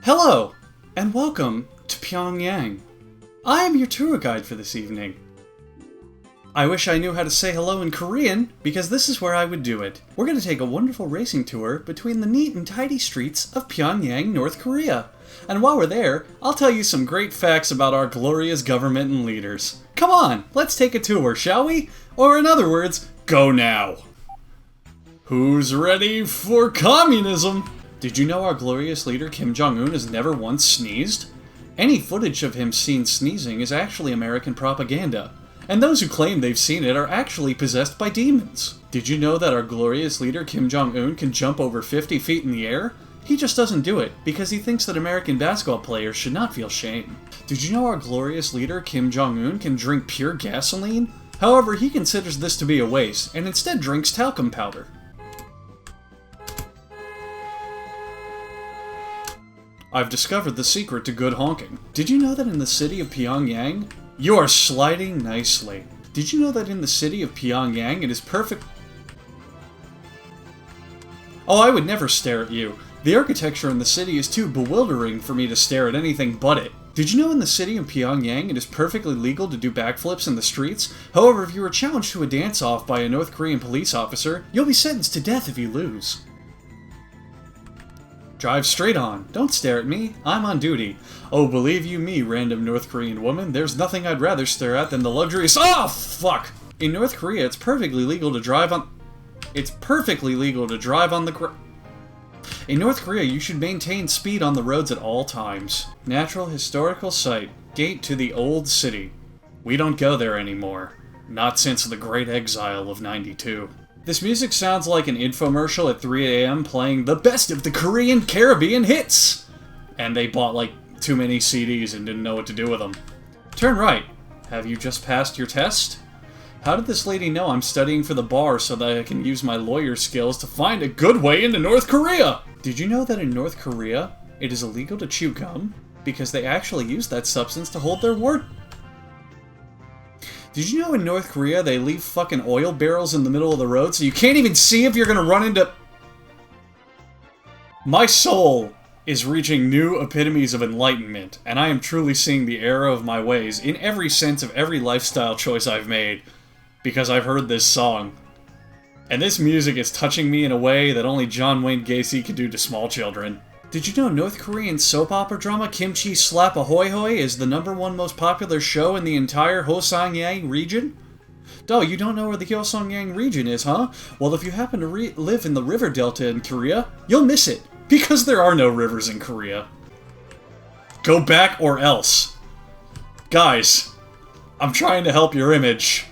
Hello, and welcome to Pyongyang. I am your tour guide for this evening. I wish I knew how to say hello in Korean, because this is where I would do it. We're going to take a wonderful racing tour between the neat and tidy streets of Pyongyang, North Korea. And while we're there, I'll tell you some great facts about our glorious government and leaders. Come on, let's take a tour, shall we? Or in other words, go now. Who's ready for communism? Did you know our glorious leader Kim Jong-un has never once sneezed? Any footage of him seen sneezing is actually American propaganda, and those who claim they've seen it are actually possessed by demons. Did you know that our glorious leader Kim Jong-un can jump over 50 feet in the air? He just doesn't do it because he thinks that American basketball players should not feel shame. Did you know our glorious leader Kim Jong-un can drink pure gasoline? However, he considers this to be a waste and instead drinks talcum powder. I've discovered the secret to good honking. Did you know that in the city of Pyongyang, you are sliding nicely? Did you know that in the city of Pyongyang it is perfect? Oh, I would never stare at you. The architecture in the city is too bewildering for me to stare at anything but it. Did you know in the city of Pyongyang it is perfectly legal to do backflips in the streets? However, if you are challenged to a dance-off by a North Korean police officer, you'll be sentenced to death if you lose. Drive straight on. Don't stare at me. I'm on duty. Oh, believe you me, random North Korean woman, there's nothing I'd rather stare at than the luxurious— Oh, fuck! In North Korea, it's perfectly legal to drive on— In North Korea, you should maintain speed on the roads at all times. Natural historical site. Gate to the old city. We don't go there anymore. Not since the Great Exile of '92. This music sounds like an infomercial at 3 a.m. playing the best of the Korean Caribbean hits! And they bought like too many CDs and didn't know what to do with them. Turn right. Have you just passed your test? How did this lady know I'm studying for the bar so that I can use my lawyer skills to find a good way into North Korea? Did you know that in North Korea, it is illegal to chew gum? Because they actually use that substance to hold their word. Did you know in North Korea they leave fucking oil barrels in the middle of the road so you can't even see if you're gonna run into— My soul is reaching new epitomes of enlightenment, and I am truly seeing the error of my ways in every sense of every lifestyle choice I've made, because I've heard this song. And this music is touching me in a way that only John Wayne Gacy could do to small children. Did you know North Korean soap opera drama Kimchi Slap Ahoy Hoy is the #1 most popular show in the entire Hosongyang region? Oh, you don't know where the Hosongyang region is, huh? Well, if you happen to live in the river delta in Korea, you'll miss it, because there are no rivers in Korea. Go back or else. Guys, I'm trying to help your image,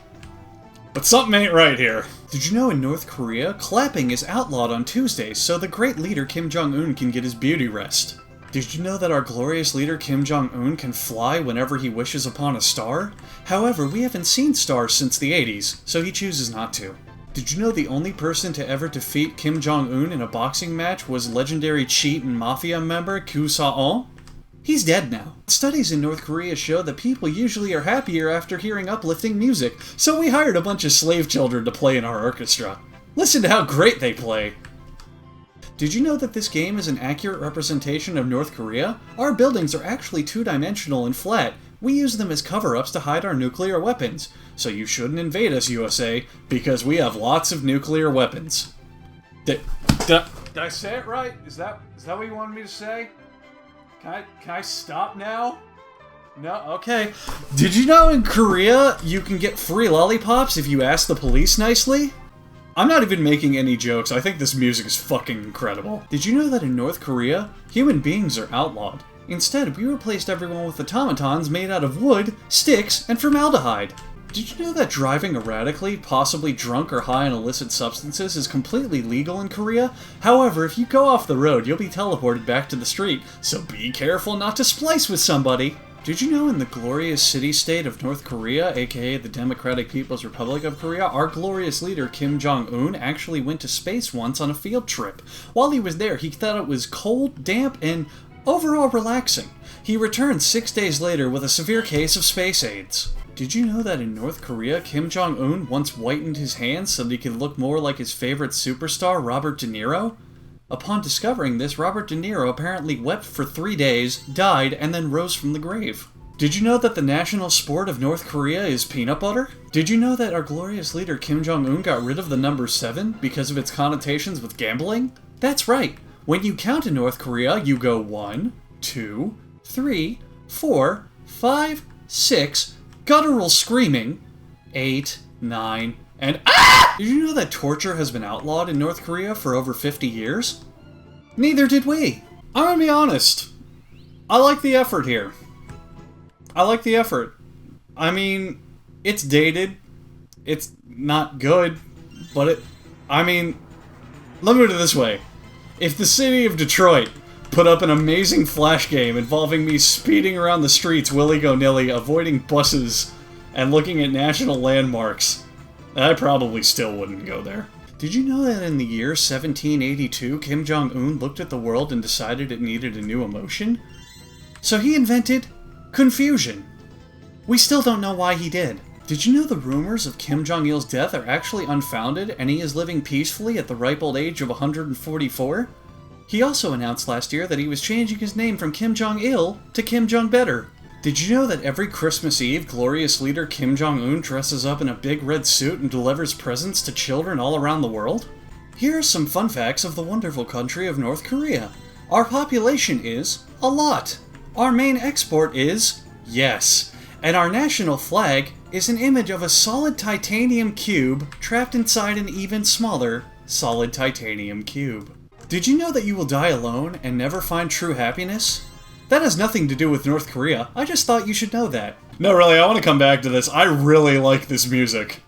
but something ain't right here. Did you know in North Korea, clapping is outlawed on Tuesdays so the great leader Kim Jong-un can get his beauty rest? Did you know that our glorious leader Kim Jong-un can fly whenever he wishes upon a star? However, we haven't seen stars since the 80s, so he chooses not to. Did you know the only person to ever defeat Kim Jong-un in a boxing match was legendary cheat and mafia member Kyu Sa-on? He's dead now. Studies in North Korea show that people usually are happier after hearing uplifting music, so we hired a bunch of slave children to play in our orchestra. Listen to how great they play! Did you know that this game is an accurate representation of North Korea? Our buildings are actually two-dimensional and flat. We use them as cover-ups to hide our nuclear weapons. So you shouldn't invade us, USA, because we have lots of nuclear weapons. Did I say it right? Is that what you wanted me to say? Can I stop now? No? Okay. Did you know in Korea you can get free lollipops if you ask the police nicely? I'm not even making any jokes. I think this music is fucking incredible. Did you know that in North Korea, human beings are outlawed? Instead, we replaced everyone with automatons made out of wood, sticks, and formaldehyde. Did you know that driving erratically, possibly drunk or high on illicit substances, is completely legal in Korea? However, if you go off the road, you'll be teleported back to the street, so be careful not to splice with somebody. Did you know in the glorious city-state of North Korea, aka the Democratic People's Republic of Korea, our glorious leader Kim Jong-un actually went to space once on a field trip. While he was there, he thought it was cold, damp, and overall relaxing. He returned 6 days later with a severe case of space AIDS. Did you know that in North Korea, Kim Jong-un once whitened his hands so that he could look more like his favorite superstar, Robert De Niro? Upon discovering this, Robert De Niro apparently wept for 3 days, died, and then rose from the grave. Did you know that the national sport of North Korea is peanut butter? Did you know that our glorious leader Kim Jong-un got rid of the number 7 because of its connotations with gambling? That's right. When you count in North Korea, you go 1, 2, 3, 4, 5, 6, guttural screaming, 8, 9, and ah! Did you know that torture has been outlawed in North Korea for over 50 years? Neither did we. I'm gonna be honest. I like the effort here. I like the effort. I mean, it's dated. It's not good, but let me put it this way. If the city of Detroit put up an amazing Flash game involving me speeding around the streets willy-go-nilly, avoiding buses, and looking at national landmarks, I probably still wouldn't go there. Did you know that in the year 1782, Kim Jong-un looked at the world and decided it needed a new emotion? So he invented confusion. We still don't know why he did. Did you know the rumors of Kim Jong-il's death are actually unfounded and he is living peacefully at the ripe old age of 144? He also announced last year that he was changing his name from Kim Jong-il to Kim Jong-better. Did you know that every Christmas Eve, glorious leader Kim Jong-un dresses up in a big red suit and delivers presents to children all around the world? Here are some fun facts of the wonderful country of North Korea. Our population is a lot. Our main export is yes. And our national flag is an image of a solid titanium cube trapped inside an even smaller solid titanium cube. Did you know that you will die alone and never find true happiness? That has nothing to do with North Korea. I just thought you should know that. No, really, I want to come back to this. I really like this music.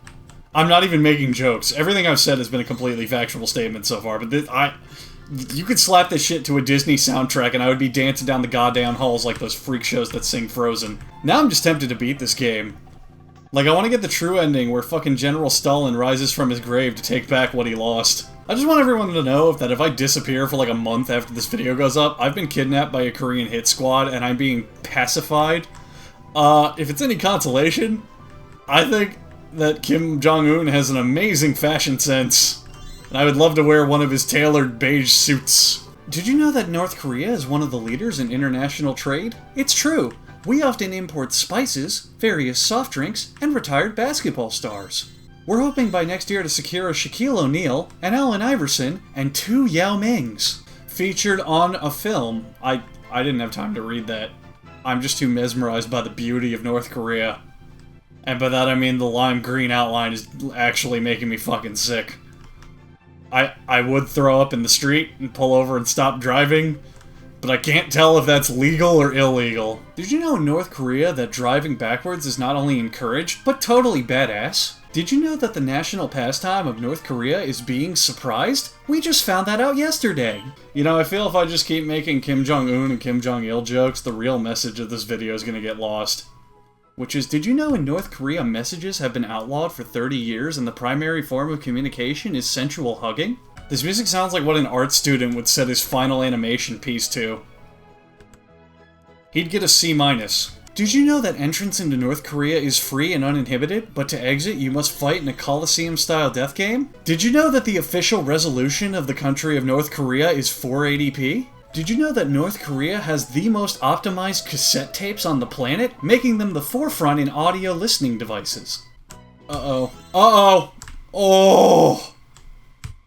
I'm not even making jokes. Everything I've said has been a completely factual statement so far, but you could slap this shit to a Disney soundtrack and I would be dancing down the goddamn halls like those freak shows that sing Frozen. Now I'm just tempted to beat this game. Like, I want to get the true ending where fucking General Stalin rises from his grave to take back what he lost. I just want everyone to know that if I disappear for like a month after this video goes up, I've been kidnapped by a Korean hit squad and I'm being pacified. If it's any consolation, I think that Kim Jong-un has an amazing fashion sense. And I would love to wear one of his tailored beige suits. Did you know that North Korea is one of the leaders in international trade? It's true. We often import spices, various soft drinks, and retired basketball stars. We're hoping by next year to secure a Shaquille O'Neal, an Allen Iverson, and 2 Yao Mings. Featured on a film. I didn't have time to read that. I'm just too mesmerized by the beauty of North Korea. And by that I mean the lime green outline is actually making me fucking sick. I would throw up in the street and pull over and stop driving, but I can't tell if that's legal or illegal. Did you know in North Korea that driving backwards is not only encouraged, but totally badass? Did you know that the national pastime of North Korea is being surprised? We just found that out yesterday. You know, I feel if I just keep making Kim Jong-un and Kim Jong-il jokes, the real message of this video is gonna get lost. Which is, did you know in North Korea messages have been outlawed for 30 years and the primary form of communication is sensual hugging? This music sounds like what an art student would set his final animation piece to. He'd get a C-. Did you know that entrance into North Korea is free and uninhibited, but to exit you must fight in a Coliseum-style death game? Did you know that the official resolution of the country of North Korea is 480p? Did you know that North Korea has the most optimized cassette tapes on the planet, making them the forefront in audio listening devices? Uh-oh. Uh-oh! Oh!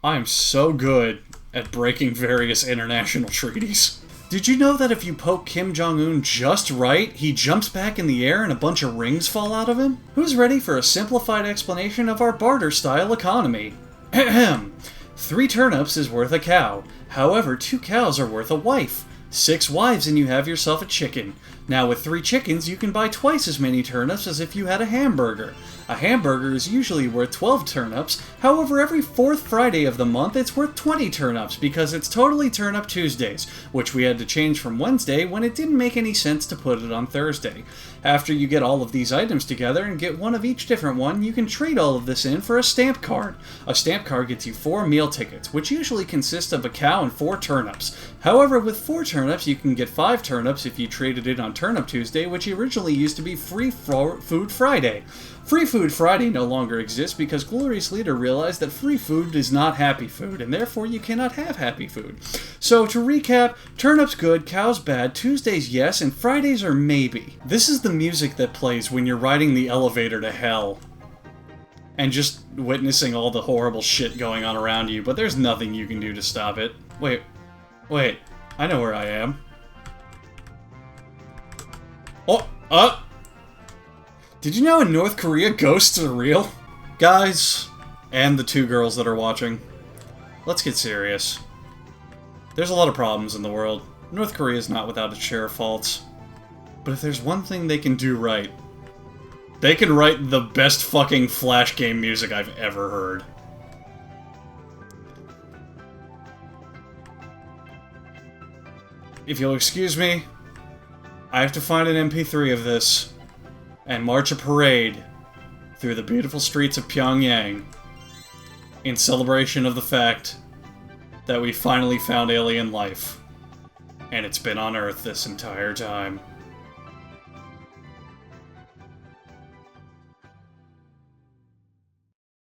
I'm so good at breaking various international treaties. Did you know that if you poke Kim Jong-un just right, he jumps back in the air and a bunch of rings fall out of him? Who's ready for a simplified explanation of our barter-style economy? Ahem. 3 turnips is worth a cow. However, 2 cows are worth a wife. 6 wives and you have yourself a chicken. Now with 3 chickens you can buy twice as many turnips as if you had a hamburger. A hamburger is usually worth 12 turnips, however every 4th Friday of the month it's worth 20 turnips because it's totally Turnip Tuesdays, which we had to change from Wednesday when it didn't make any sense to put it on Thursday. After you get all of these items together and get one of each different one, you can trade all of this in for a stamp card. A stamp card gets you 4 meal tickets, which usually consist of a cow and 4 turnips. However, with 4 turnips you can get 5 turnips if you traded it on Turnip Tuesday, which originally used to be Free Food Friday. Free Food Friday no longer exists because Glorious Leader realized that free food is not happy food, and therefore you cannot have happy food. So, to recap, turnips good, cows bad, Tuesdays yes, and Fridays are maybe. This is the music that plays when you're riding the elevator to hell and just witnessing all the horrible shit going on around you, but there's nothing you can do to stop it. Wait, I know where I am. Oh, did you know in North Korea ghosts are real? Guys, and the 2 girls that are watching, let's get serious. There's a lot of problems in the world. North Korea is not without its share of faults. But if there's one thing they can do right, they can write the best fucking Flash game music I've ever heard. If you'll excuse me, I have to find an MP3 of this and march a parade through the beautiful streets of Pyongyang in celebration of the fact that we finally found alien life, and it's been on Earth this entire time.